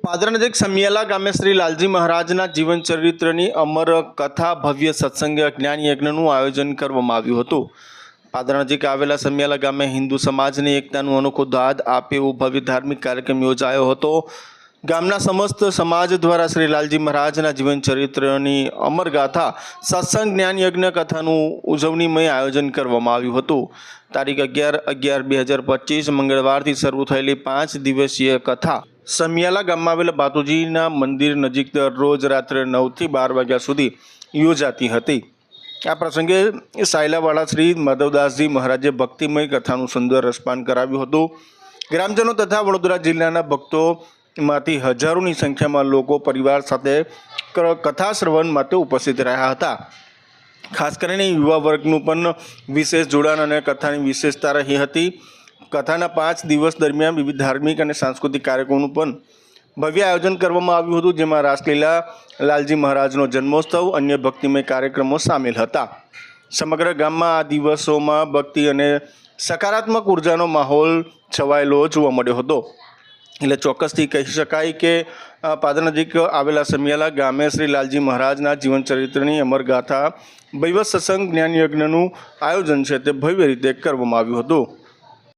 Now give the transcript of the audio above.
પાદરા નજીક સમિયાલા ગામે શ્રી લાલજી મહારાજના જીવન ચરિત્રની અમર કથા ભવ્ય સત્સંગ જ્ઞાન યજ્ઞનું આયોજન કરવામાં આવ્યું હતું। પાદરા નજીક આવેલા સમિયાલા ગામે હિન્દુ સમાજની એકતાનું અનોખો દાદ આપે એવો ભવ્ય ધાર્મિક કાર્યક્રમ યોજાયો હતો। ગામના સમસ્ત સમાજ દ્વારા શ્રી લાલજી મહારાજના જીવન ચરિત્રની અમર ગાથા સત્સંગ જ્ઞાન યજ્ઞ કથાનું ઉજવણીમય આયોજન કરવામાં આવ્યું હતું। તારીખ 11/11/2025 મંગળવારથી શરૂ થયેલી 5 દિવસીય કથા સમિયાલા ગામમાં આવેલા બાતુજીના મંદિર નજીક દરરોજ રાત્રે 9 થી 12 વાગ્યા સુધી યોજાતી હતી। આ પ્રસંગે સાયલાવાળા શ્રી માધવદાસજી મહારાજે ભક્તિમય કથાનું સુંદર રસપાન કરાવ્યું હતું। ગ્રામજનો તથા વડોદરા જિલ્લાના ભક્તોમાંથી હજારોની સંખ્યામાં લોકો પરિવાર સાથે કથા શ્રવણ માટે ઉપસ્થિત રહ્યા હતા। ખાસ કરીને યુવા વર્ગનું પણ વિશેષ જોડાણ અને કથાની વિશેષતા રહી હતી। કથાના 5 દિવસ દરમિયાન વિવિધ ધાર્મિક અને સાંસ્કૃતિક કાર્યક્રમોનું પણ ભવ્ય આયોજન કરવામાં આવ્યું હતું, જેમાં રાસલીલા, લાલજી મહારાજનો જન્મોત્સવ, અન્ય ભક્તિમય કાર્યક્રમો સામેલ હતા। સમગ્ર ગામમાં આ દિવસોમાં ભક્તિ અને સકારાત્મક ઉર્જાનો માહોલ છવાયેલો જોવા મળ્યો હતો। એટલે ચોક્કસથી કહી શકાય કે પાદરા નજીક આવેલા સમિયાલા ગામે શ્રી લાલજી મહારાજના જીવન ચરિત્રની અમર ગાથા ભવ્ય સત્સંગ જ્ઞાન યજ્ઞનું આયોજન છે તે ભવ્ય રીતે કરવામાં આવ્યું હતું।